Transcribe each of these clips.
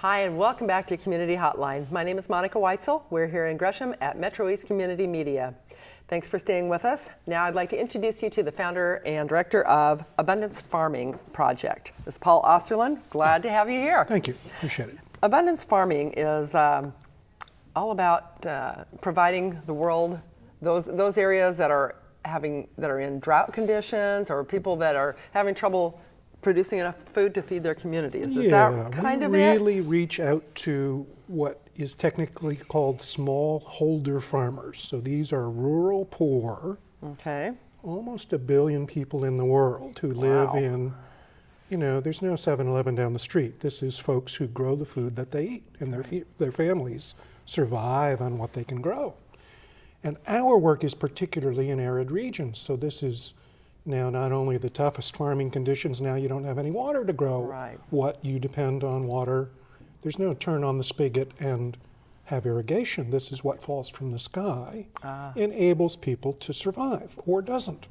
Hi, and welcome back to Community Hotline. My name is Monica Weitzel. We're here in Gresham at MetroEast Community Media. Thanks for staying with us. Now I'd like to introduce you to the founder and director of Abundance Farming Project. This is Paul Osterlund. Glad to have you here. Thank you. Appreciate it. Abundance Farming is all about providing the world those areas that are in drought conditions, or people that are having trouble producing enough food to feed their communities. Is that kind of it? We really reach out to what is technically called smallholder farmers. So these are rural poor. Okay. Almost 1 billion people in the world who live in, there's no 7-Eleven down the street. This is folks who grow the food that they eat, and their families survive on what they can grow. And our work is particularly in arid regions. So this is now not only the toughest farming conditions, now you don't have any water to grow what you depend on water. There's no turn on the spigot and have irrigation. This is what falls from the sky, enables people to survive, or doesn't.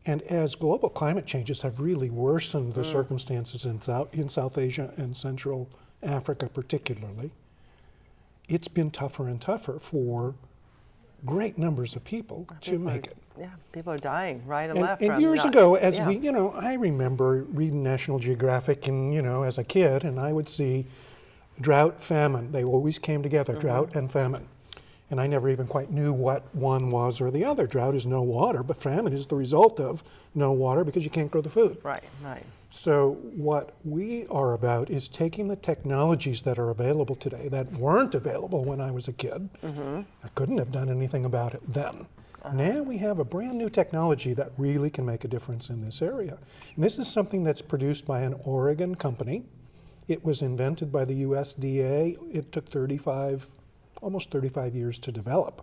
And as global climate changes have really worsened the circumstances in South Asia and Central Africa particularly, it's been tougher and tougher for great numbers of people to make it. Yeah, people are dying right and left. And years ago, as I remember reading National Geographic and, as a kid, and I would see drought, famine. They always came together, drought and famine. And I never even quite knew what one was or the other. Drought is no water, but famine is the result of no water because you can't grow the food. Right, right. So what we are about is taking the technologies that are available today that weren't available when I was a kid. I couldn't have done anything about it then. Now we have a brand new technology that really can make a difference in this area. And this is something that's produced by an Oregon company. It was invented by the USDA. It took almost 35 years to develop.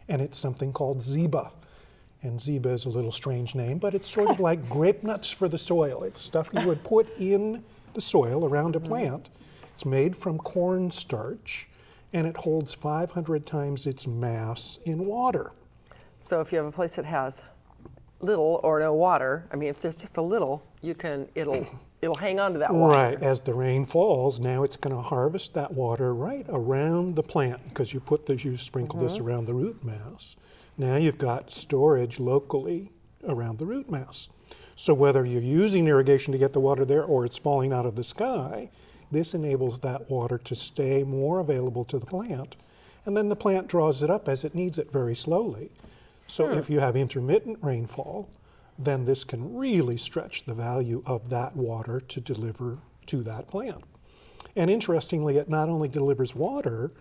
And it's something called Zeba. And Zeba is a little strange name, but it's sort of like grape nuts for the soil. It's stuff you would put in the soil around a plant. It's made from cornstarch, and it holds 500 times its mass in water. So if you have a place that has little or no water, I mean, if there's just a little, it'll hang on to that water. Right. As the rain falls, now it's going to harvest that water right around the plant, because you sprinkle this around the root mass. Now you've got storage locally around the root mass. So whether you're using irrigation to get the water there or it's falling out of the sky, this enables that water to stay more available to the plant. And then the plant draws it up as it needs it very slowly. So if you have intermittent rainfall, then this can really stretch the value of that water to deliver to that plant. And interestingly, it not only delivers water,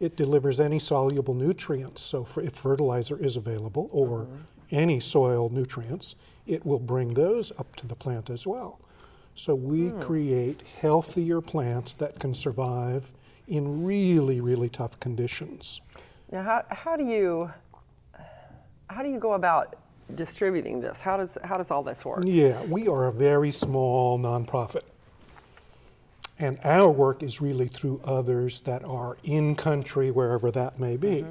it delivers any soluble nutrients. So if fertilizer is available or any soil nutrients, it will bring those up to the plant as well. So we create healthier plants that can survive in really, really tough conditions. Now, how do you go about distributing this? How does all this work? Yeah, we are a very small nonprofit. And our work is really through others that are in country, wherever that may be.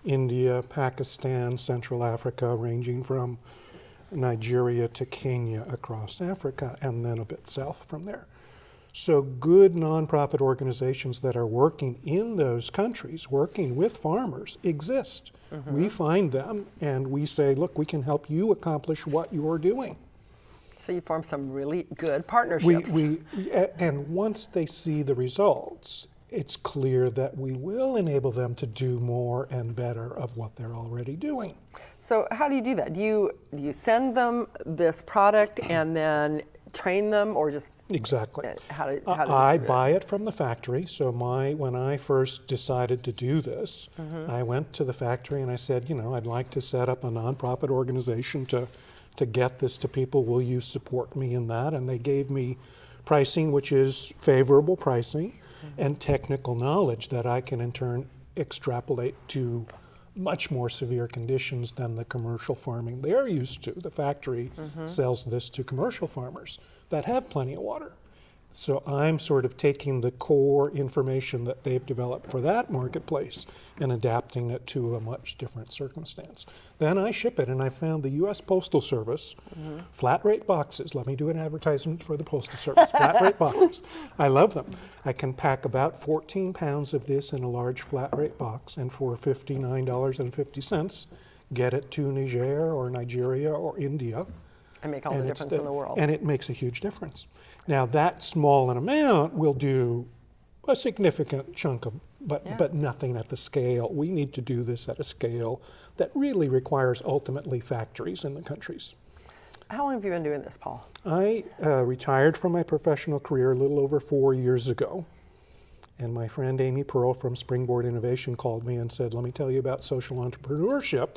India, Pakistan, Central Africa, ranging from Nigeria to Kenya across Africa, and then a bit south from there. So good nonprofit organizations that are working in those countries, working with farmers, exist. We find them and we say, look, we can help you accomplish what you're doing. So you form some really good partnerships. And once they see the results, it's clear that we will enable them to do more and better of what they're already doing. So how do you do that? Do you send them this product and then train them, or just exactly? I buy it from the factory. So when I first decided to do this, I went to the factory and I said, I'd like to set up a nonprofit organization to get this to people. Will you support me in that? And they gave me pricing, which is favorable pricing, and technical knowledge that I can in turn extrapolate to much more severe conditions than the commercial farming they're used to. The factory sells this to commercial farmers that have plenty of water. So I'm sort of taking the core information that they've developed for that marketplace and adapting it to a much different circumstance. Then I ship it, and I found the U.S. Postal Service, flat rate boxes. Let me do an advertisement for the Postal Service. Flat rate boxes. I love them. I can pack about 14 pounds of this in a large flat rate box, and for $59.50, get it to Niger or Nigeria or India. And make all the difference in the world. And it makes a huge difference. Now, that small an amount will do a significant chunk of, but nothing at the scale. We need to do this at a scale that really requires ultimately factories in the countries. How long have you been doing this, Paul? I retired from my professional career a little over 4 years ago. And my friend Amy Pearl from Springboard Innovation called me and said, let me tell you about social entrepreneurship.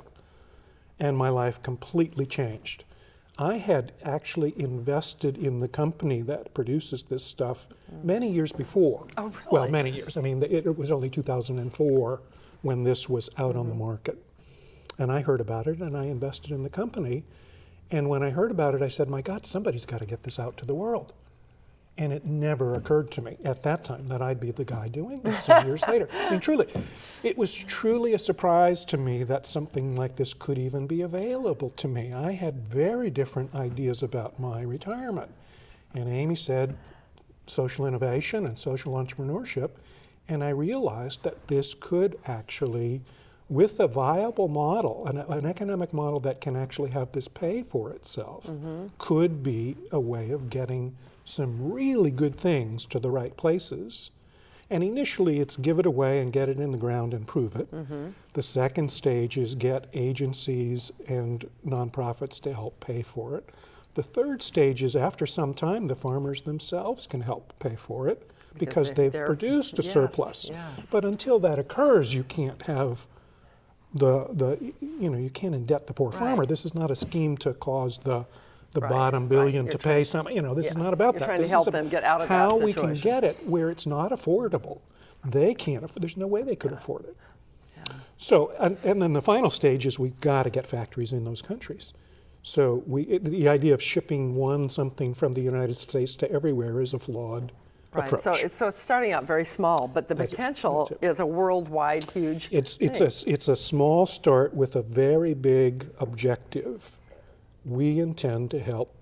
And my life completely changed. I had actually invested in the company that produces this stuff many years before. Oh, really? Well, many years. I mean, it was only 2004 when this was out on the market. And I heard about it, and I invested in the company. And when I heard about it, I said, my God, somebody's got to get this out to the world. And it never occurred to me at that time that I'd be the guy doing this some years later. I mean, truly, it was truly a surprise to me that something like this could even be available to me. I had very different ideas about my retirement. And Amy said, social innovation and social entrepreneurship. And I realized that this could actually, with a viable model, an economic model that can actually have this pay for itself, could be a way of getting some really good things to the right places. And initially it's give it away and get it in the ground and prove it. The second stage is get agencies and nonprofits to help pay for it. The third stage is after some time the farmers themselves can help pay for it because they've produced a surplus. But until that occurs, you can't have you can't indebt the poor farmer. This is not a scheme to cause the bottom billion to pay something. This is not about that. You're trying to help them get out of that how situation. we can get it where it's not affordable. They can't afford. There's no way they could afford it. So, and then the final stage is we've got to get factories in those countries. So the idea of shipping something from the United States to everywhere is a flawed approach. So it's starting out very small, but the potential is a worldwide huge thing. It's a small start with a very big objective. We intend to help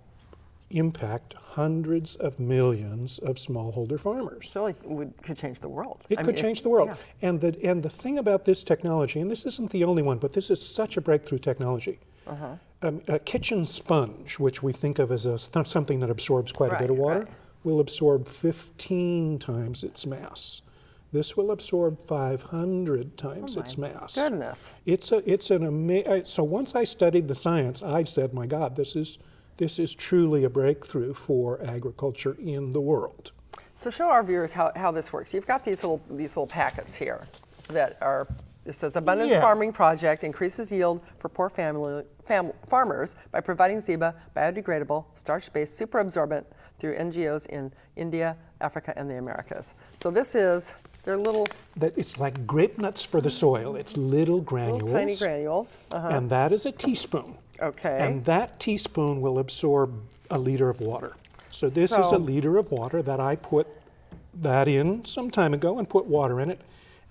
impact hundreds of millions of smallholder farmers. So it could change the world. It could change the world. And the thing about this technology, and this isn't the only one, but this is such a breakthrough technology. A kitchen sponge, which we think of as something that absorbs quite a bit of water, will absorb 15 times its mass. This will absorb 500 times its mass. Goodness. So once I studied the science, I said, my God, this is truly a breakthrough for agriculture in the world. So show our viewers how this works. You've got these little packets here that are. It says Abundance Farming Project increases yield for poor farmers by providing Zeba biodegradable, starch-based superabsorbent through NGOs in India, Africa, and the Americas. So this is. They're little. It's like grape nuts for the soil. It's little granules. Little tiny granules. And that is a teaspoon. Okay. And that teaspoon will absorb a liter of water. So this is a liter of water that I put that in some time ago and put water in it.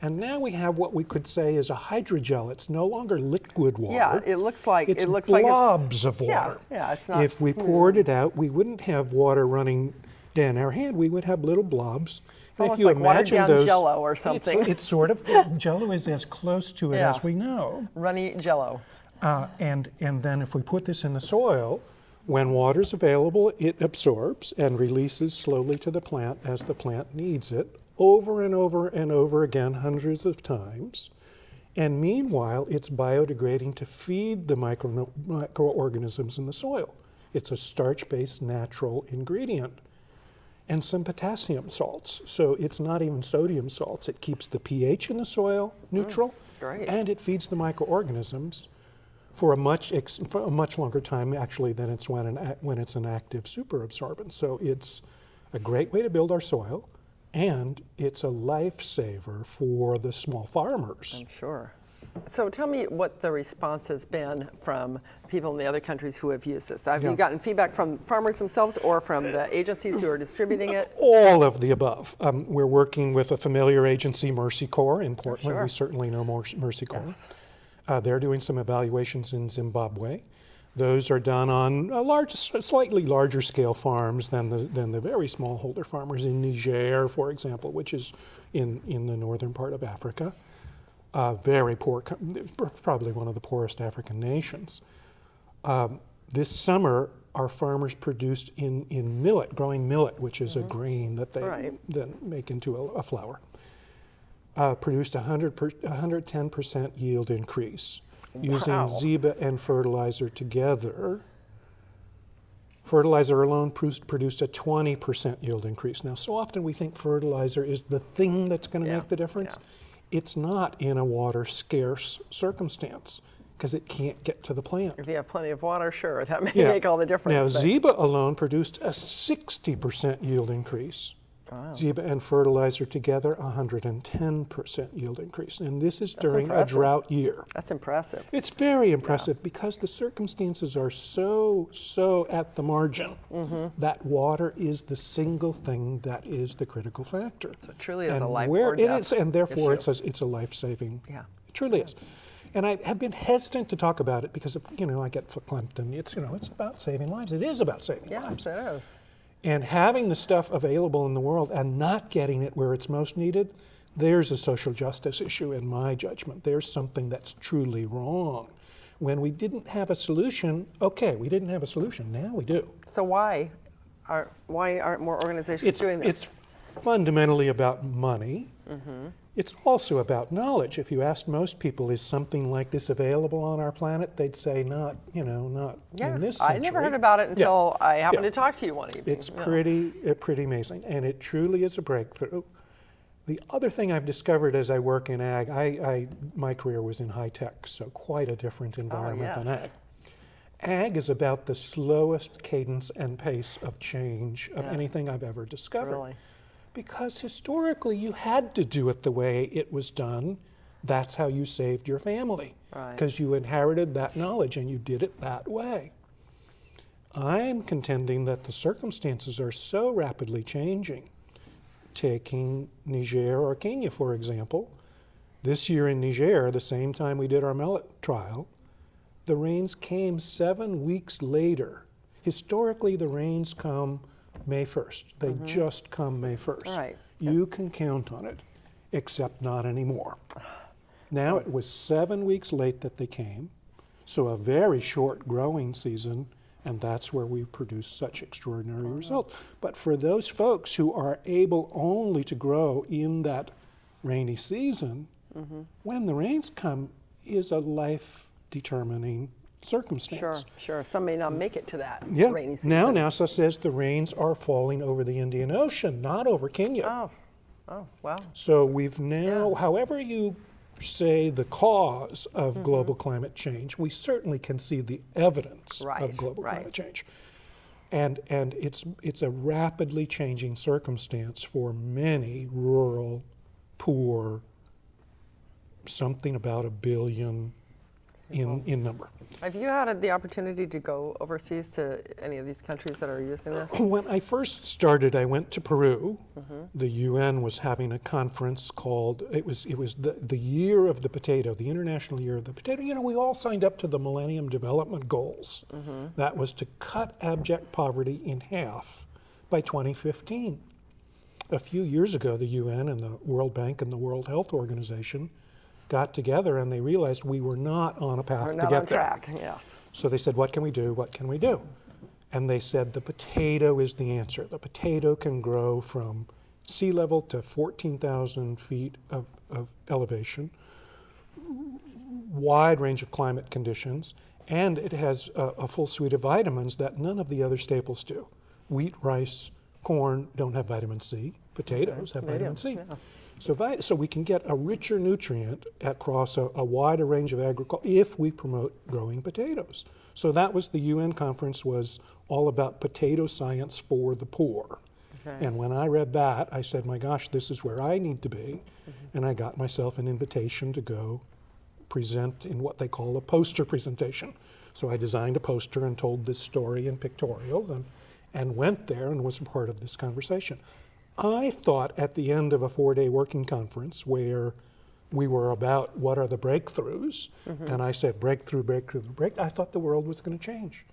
And now we have what we could say is a hydrogel. It's no longer liquid water. Yeah, it looks like it's blobs of water. Yeah, it's not. If we poured it out, we wouldn't have water running down our hand. We would have little blobs. It's almost like watered down Jello or something. It's sort of Jello is as close to it as we know. Runny Jello. And then if we put this in the soil, when water's available, it absorbs and releases slowly to the plant as the plant needs it, over and over and over again, hundreds of times. And meanwhile, it's biodegrading to feed the microorganisms in the soil. It's a starch-based natural ingredient. And some potassium salts. So it's not even sodium salts. It keeps the pH in the soil neutral, and it feeds the microorganisms for a much longer time, actually, than it's when it's an active superabsorbent. So it's a great way to build our soil, and it's a lifesaver for the small farmers. I'm sure. So tell me what the response has been from people in the other countries who have used this. Have Yeah. you gotten feedback from farmers themselves or from the agencies who are distributing it? All of the above. We're working with a familiar agency, Mercy Corps, in Portland. Sure. We certainly know Mercy Corps. Yes. They're doing some evaluations in Zimbabwe. Those are done on slightly larger scale farms than the very smallholder farmers in Niger, for example, which is in the northern part of Africa. Very poor, probably one of the poorest African nations. This summer, our farmers produced in millet, growing millet, which is a grain that they then make into a flour, produced 110% yield increase using Zeba and fertilizer together. Fertilizer alone produced a 20% yield increase. Now, so often we think fertilizer is the thing that's going to make the difference. Yeah. It's not in a water scarce circumstance because it can't get to the plant. If you have plenty of water, sure, that may make all the difference. Now, Zeba alone produced a 60% yield increase. Wow. Zeba and fertilizer together, 110% yield increase. And this is during a drought year. That's impressive. It's very impressive because the circumstances are so at the margin that water is the single thing that is the critical factor. So it truly is a life or death and therefore issue. it's a life-saving. Yeah. It truly is. And I have been hesitant to talk about it because I get verklempt and it's about saving lives. It is about saving lives. Yes, it is. And having the stuff available in the world and not getting it where it's most needed, there's a social justice issue in my judgment. There's something that's truly wrong. When we didn't have a solution, we didn't have a solution, now we do. So why aren't more organizations doing this? It's fundamentally about money. It's also about knowledge. If you asked most people, is something like this available on our planet? They'd say not in this century. I never heard about it until I happened to talk to you one evening. It's pretty amazing, and it truly is a breakthrough. The other thing I've discovered as I work in ag, my career was in high tech, so quite a different environment than ag. Ag is about the slowest cadence and pace of change of anything I've ever discovered. Really? Because historically you had to do it the way it was done. That's how you saved your family. Because you inherited that knowledge and you did it that way. I'm contending that the circumstances are so rapidly changing. Taking Niger or Kenya, for example. This year in Niger, the same time we did our millet trial, the rains came 7 weeks later. Historically, the rains come May 1st. They just come May 1st. Right. You can count on it, except not anymore. Now it was 7 weeks late that they came, so a very short growing season, and that's where we produce such extraordinary results. But for those folks who are able only to grow in that rainy season, when the rains come is a life-determining circumstance. Sure. Some may not make it to that rainy season. Now NASA says the rains are falling over the Indian Ocean, not over Kenya. Oh, wow. So we've now, however you say the cause of global climate change, we certainly can see the evidence of global climate change. And it's a rapidly changing circumstance for many rural, poor, something about 1 billion in number. Have you had the opportunity to go overseas to any of these countries that are using this? When I first started, I went to Peru. The UN was having a conference called, it was the year of the potato, the International Year of the Potato. We all signed up to the Millennium Development Goals. That was to cut abject poverty in half by 2015. A few years ago, the UN and the World Bank and the World Health Organization got together and they realized we were not on a path to get there. We're not on track, yes. So they said, what can we do? What can we do? And they said the potato is the answer. The potato can grow from sea level to 14,000 feet of elevation, wide range of climate conditions, and it has a full suite of vitamins that none of the other staples do. Wheat, rice, corn don't have vitamin C. Potatoes have vitamin C. Yeah. So we can get a richer nutrient across a wider range of agriculture if we promote growing potatoes. So that was the UN conference, was all about potato science for the poor. And when I read that, I said, my gosh, this is where I need to be. And I got myself an invitation to go present in what they call a poster presentation. So I designed a poster and told this story in pictorials and went there and was a part of this conversation. I thought at the end of a 4-day working conference where we were about what are the breakthroughs, and I said breakthrough, I thought the world was going to change.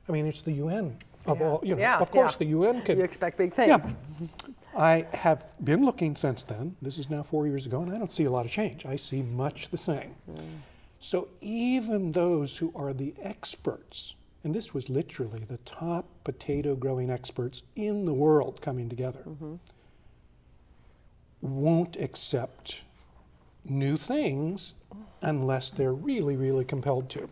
I mean, it's the UN of all, of course the UN can. You expect big things. Yeah. I have been looking since then, this is now 4 years ago, and I don't see a lot of change. I see much the same. So even those who are the experts, and this was literally the top potato growing experts in the world coming together, won't accept new things unless they're really, really compelled to.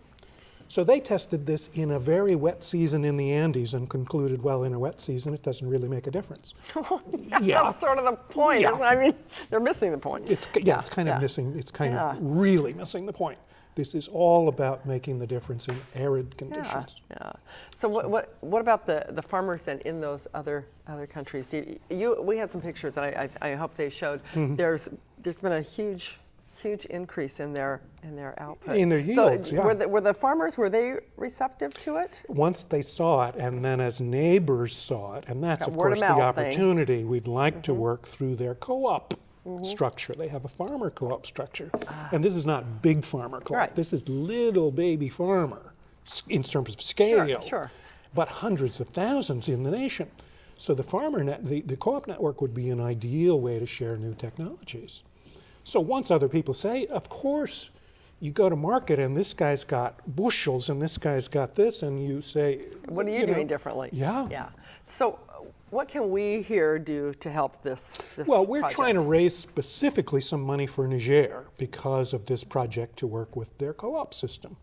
So they tested this in a very wet season in the Andes and concluded, well, in a wet season, it doesn't really make a difference. That's sort of the point. Yeah. I mean, they're missing the point. It's kind of missing, it's kind of really missing the point. This is all about making the difference in arid conditions. So what about the farmers then in those other countries? We had some pictures, and I hope they showed. There's been a huge increase in their output. In their yields, so were the farmers, were they receptive to it? Once they saw it, and then as neighbors saw it, and that's of course the opportunity, we'd like to work through their co-op structure. They have a farmer co-op structure. And this is not big farmer co-op. Right. This is little baby farmer in terms of scale, Sure. but hundreds of thousands in the nation. So the the co-op network would be an ideal way to share new technologies. So once other people say, of course, you go to market and this guy's got bushels and this guy's got this, and you say, what are you doing differently? Yeah. So what can we here do to help this Well, we're project? trying to raise specifically some money for Niger because of this project to work with their co-op system.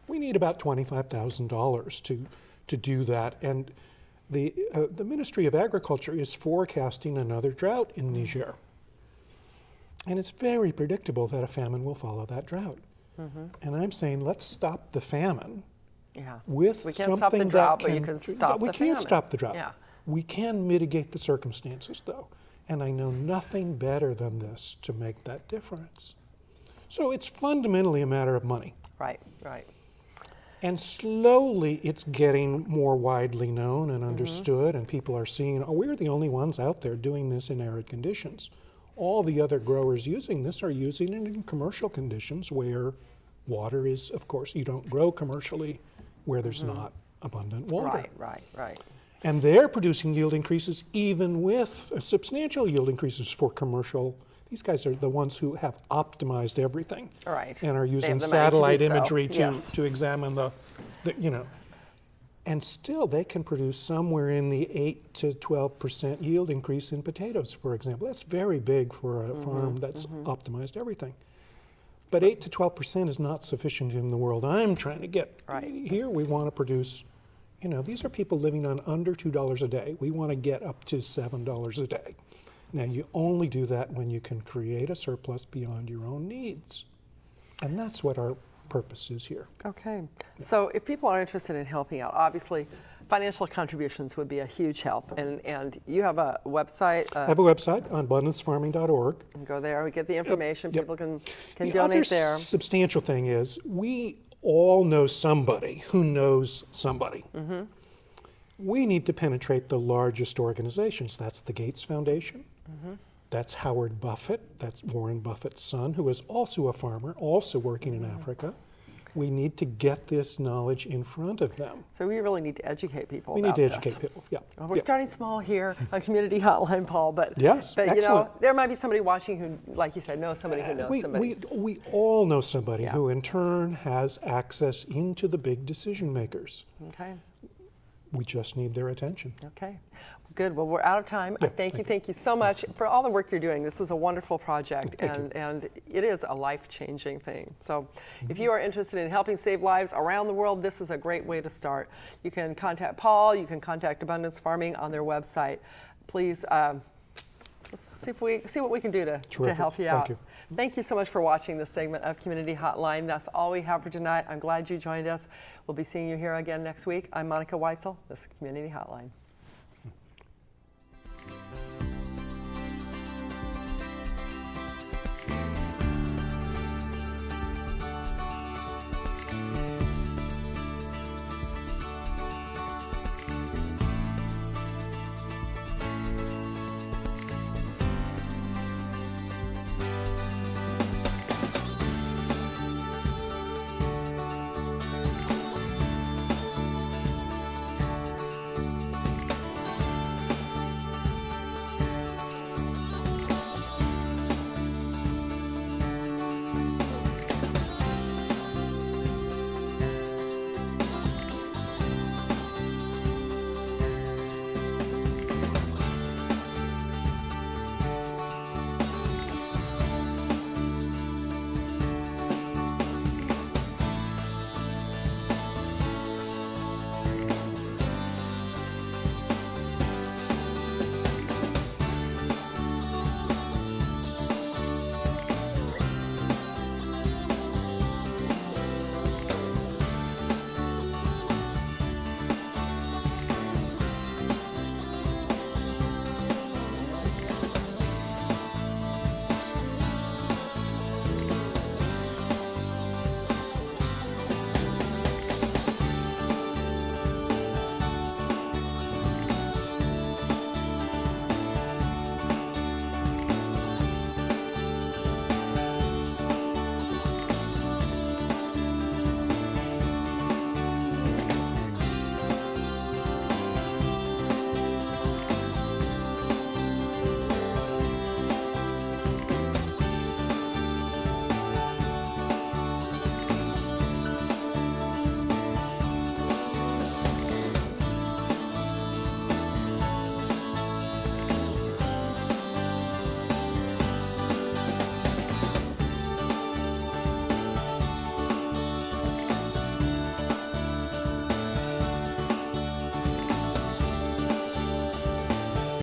We need about $25,000 to do that, and the Ministry of Agriculture is forecasting another drought in Niger. And it's very predictable that a famine will follow that drought. And I'm saying, let's stop the famine with we can't something stop the that drought, can, but you can stop we the can't famine. stop the drought. Yeah. We can mitigate the circumstances, though. And I know nothing better than this to make that difference. So it's fundamentally a matter of money. Right. And slowly it's getting more widely known and understood, and people are seeing, oh, we're the only ones out there doing this in arid conditions. All the other growers using this are using it in commercial conditions where water is, of course, you don't grow commercially where there's not abundant water. Right. And they're producing yield increases even with substantial yield increases for commercial. These guys are the ones who have optimized everything. Right. And are using the money to satellite do so. imagery Yes. to examine the, and still they can produce somewhere in the 8 to 12% yield increase in potatoes, for example. That's very big for a farm that's optimized everything. But 8 to 12% is not sufficient in the world I'm trying to get. Here we want to produce, these are people living on under $2 a day. We want to get up to $7 a day. Now you only do that when you can create a surplus beyond your own needs. And that's what our purpose is here. Okay. So if people are interested in helping out, obviously financial contributions would be a huge help. And you have a website. I have a website on abundancefarming.org. And go there, we get the information, people can The donate other there. substantial thing is we all know somebody who knows somebody. We need to penetrate the largest organizations. That's the Gates Foundation. That's Howard Buffett. That's Warren Buffett's son, who is also a farmer, also working in Africa. We need to get this knowledge in front of them. So we really need to educate people We about need to this. educate people, Well, we're starting small here on Community Hotline, Paul, but excellent. there might be somebody watching who, like you said, knows somebody who knows somebody. We all know somebody who in turn has access into the big decision makers. Okay. We just need their attention. Okay. Good. Well, we're out of time. Thank you so much for all the work you're doing. This is a wonderful project, and it is a life-changing thing. So if you are interested in helping save lives around the world, this is a great way to start. You can contact Paul. You can contact Abundance Farming on their website. Please let's see what we can do to help you out. Thank you. Thank you so much for watching this segment of Community Hotline. That's all we have for tonight. I'm glad you joined us. We'll be seeing you here again next week. I'm Monica Weitzel. This is Community Hotline.